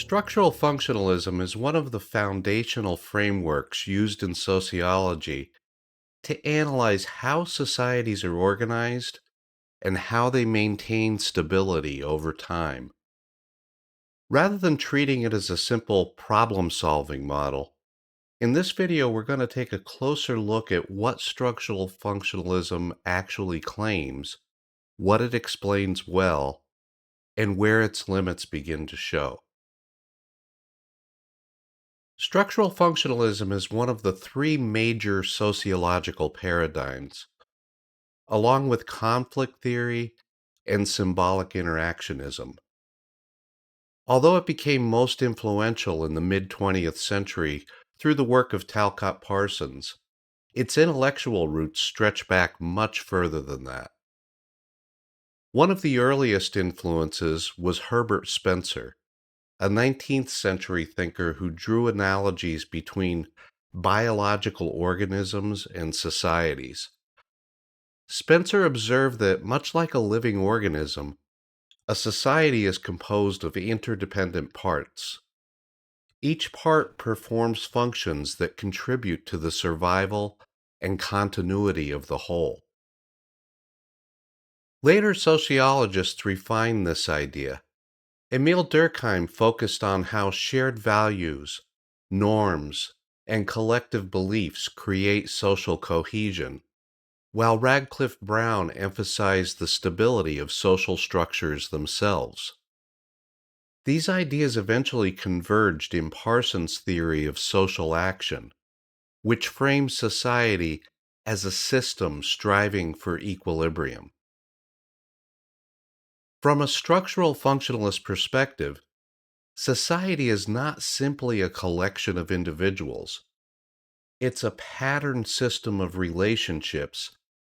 Structural functionalism is one of the foundational frameworks used in sociology to analyze how societies are organized and how they maintain stability over time. Rather than treating it as a simple problem solving model, in this video we're going to take a closer look at what structural functionalism actually claims, what it explains well, and where its limits begin to show. Structural functionalism is one of the three major sociological paradigms, along with conflict theory and symbolic interactionism. Although it became most influential in the mid 20th century through the work of Talcott Parsons, its intellectual roots stretch back much further than that. One of the earliest influences was Herbert Spencer, a 19th century thinker who drew analogies between biological organisms and societies. Spencer observed that, much like a living organism, a society is composed of interdependent parts. Each part performs functions that contribute to the survival and continuity of the whole. Later sociologists refined this idea. Émile Durkheim focused on how shared values, norms, and collective beliefs create social cohesion, while Radcliffe Brown emphasized the stability of social structures themselves. These ideas eventually converged in Parsons' theory of social action, which frames society as a system striving for equilibrium. From a structural functionalist perspective, society is not simply a collection of individuals. It's a patterned system of relationships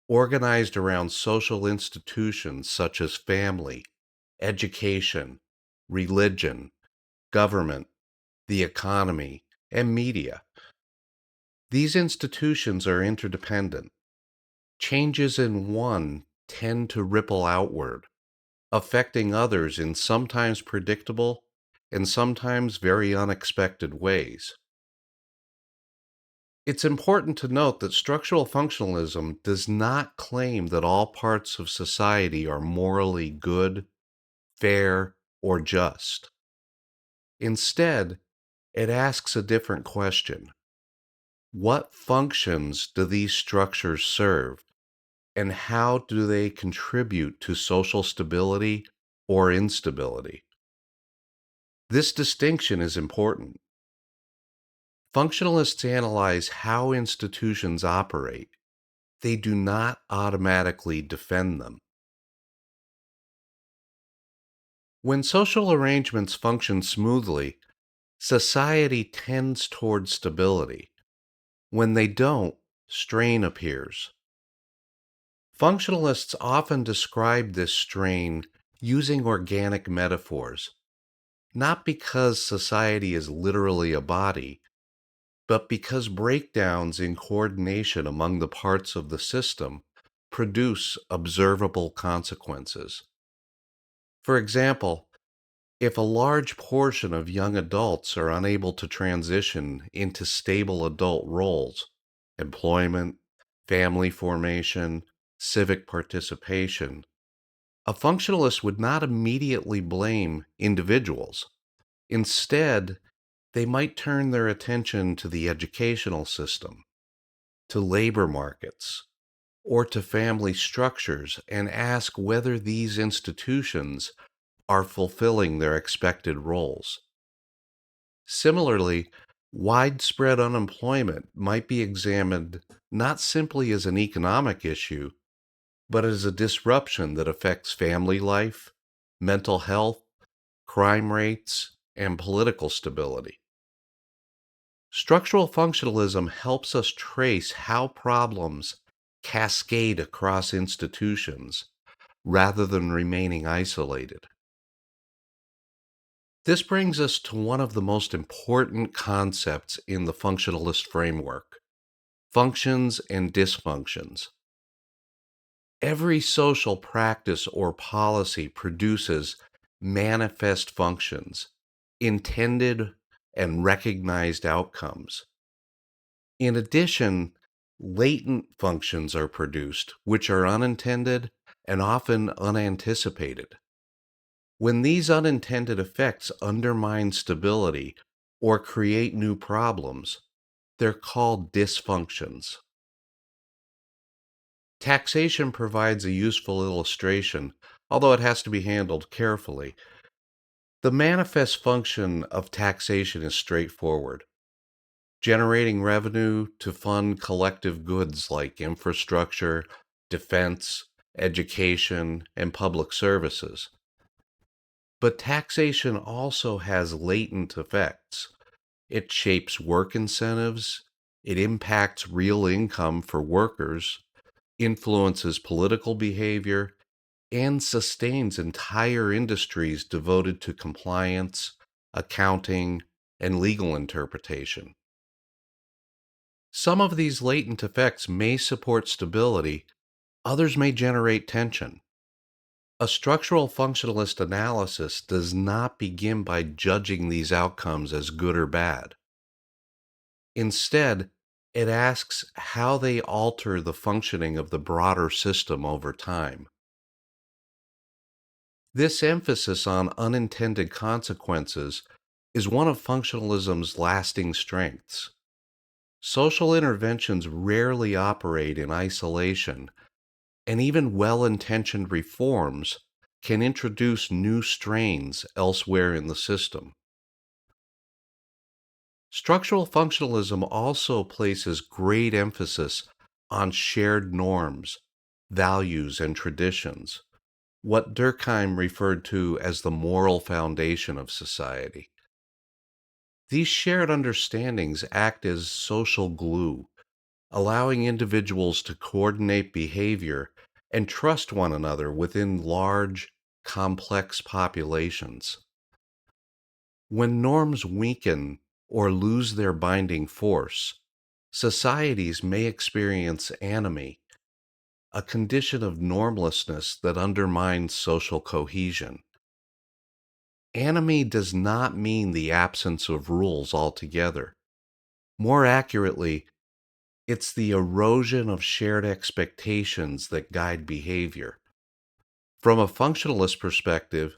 organized around social institutions such as family, education, religion, government, the economy, and media. These institutions are interdependent. Changes in one tend to ripple outward, affecting others in sometimes predictable and sometimes very unexpected ways. It's important to note that structural functionalism does not claim that all parts of society are morally good, fair, or just. Instead, it asks a different question. What functions do these structures serve, and how do they contribute to social stability or instability? This distinction is important. Functionalists analyze how institutions operate. They do not automatically defend them. When social arrangements function smoothly, society tends toward stability. When they don't, strain appears. Functionalists often describe this strain using organic metaphors, not because society is literally a body, but because breakdowns in coordination among the parts of the system produce observable consequences. For example, if a large portion of young adults are unable to transition into stable adult roles, employment, family formation, civic participation, a functionalist would not immediately blame individuals. Instead, they might turn their attention to the educational system, to labor markets, or to family structures and ask whether these institutions are fulfilling their expected roles. Similarly, widespread unemployment might be examined not simply as an economic issue, but as a disruption that affects family life, mental health, crime rates, and political stability. Structural functionalism helps us trace how problems cascade across institutions rather than remaining isolated. This brings us to one of the most important concepts in the functionalist framework: functions and dysfunctions. Every social practice or policy produces manifest functions, intended and recognized outcomes. In addition, latent functions are produced, which are unintended and often unanticipated. When these unintended effects undermine stability or create new problems, they're called dysfunctions. Taxation provides a useful illustration, although it has to be handled carefully. The manifest function of taxation is straightforward: generating revenue to fund collective goods like infrastructure, defense, education, and public services. But taxation also has latent effects. It shapes work incentives, it impacts real income for workers, influences political behavior, and sustains entire industries devoted to compliance, accounting, and legal interpretation. Some of these latent effects may support stability, others may generate tension. A structural functionalist analysis does not begin by judging these outcomes as good or bad. Instead, it asks how they alter the functioning of the broader system over time. This emphasis on unintended consequences is one of functionalism's lasting strengths. Social interventions rarely operate in isolation, and even well-intentioned reforms can introduce new strains elsewhere in the system. Structural functionalism also places great emphasis on shared norms, values, and traditions, what Durkheim referred to as the moral foundation of society. These shared understandings act as social glue, allowing individuals to coordinate behavior and trust one another within large, complex populations. When norms weaken or lose their binding force, societies may experience anomie, a condition of normlessness that undermines social cohesion. Anomie does not mean the absence of rules altogether. More accurately, it's the erosion of shared expectations that guide behavior. From a functionalist perspective,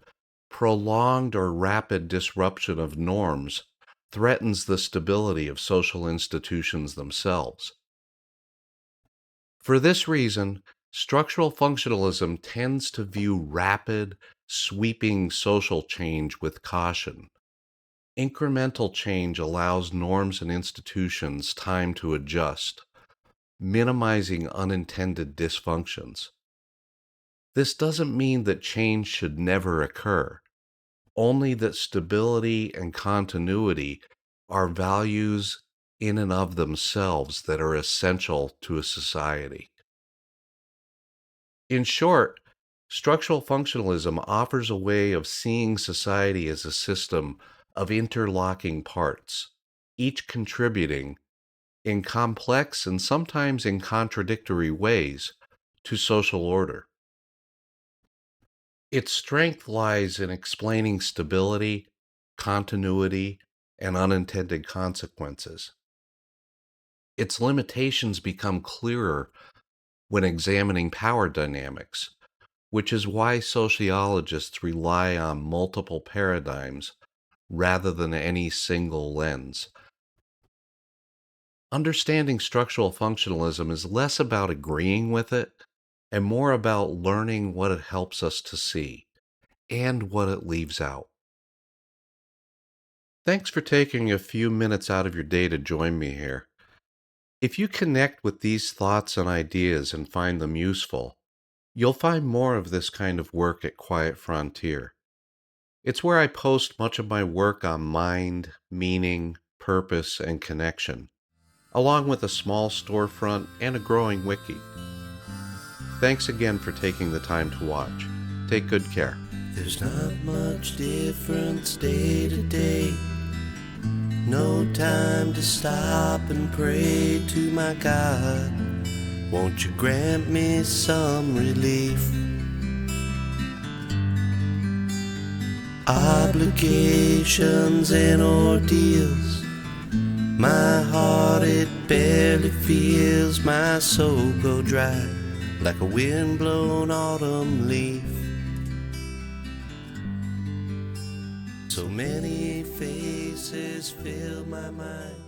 prolonged or rapid disruption of norms threatens the stability of social institutions themselves. For this reason, structural functionalism tends to view rapid, sweeping social change with caution. Incremental change allows norms and institutions time to adjust, minimizing unintended dysfunctions. This doesn't mean that change should never occur, only that stability and continuity are values in and of themselves that are essential to a society. In short, structural functionalism offers a way of seeing society as a system of interlocking parts, each contributing, in complex and sometimes in contradictory ways, to social order. Its strength lies in explaining stability, continuity, and unintended consequences. Its limitations become clearer when examining power dynamics, which is why sociologists rely on multiple paradigms rather than any single lens. Understanding structural functionalism is less about agreeing with it and more about learning what it helps us to see and what it leaves out. Thanks for taking a few minutes out of your day to join me here. If you connect with these thoughts and ideas and find them useful, you'll find more of this kind of work at Quiet Frontier. It's where I post much of my work on mind, meaning, purpose, and connection, along with a small storefront and a growing wiki. Thanks again for taking the time to watch. Take good care. There's not much difference day to day. No time to stop and pray to my God. Won't you grant me some relief? obligations and ordeals. My heart, it barely feels my soul go dry like a wind-blown autumn leaf. So many faces fill my mind.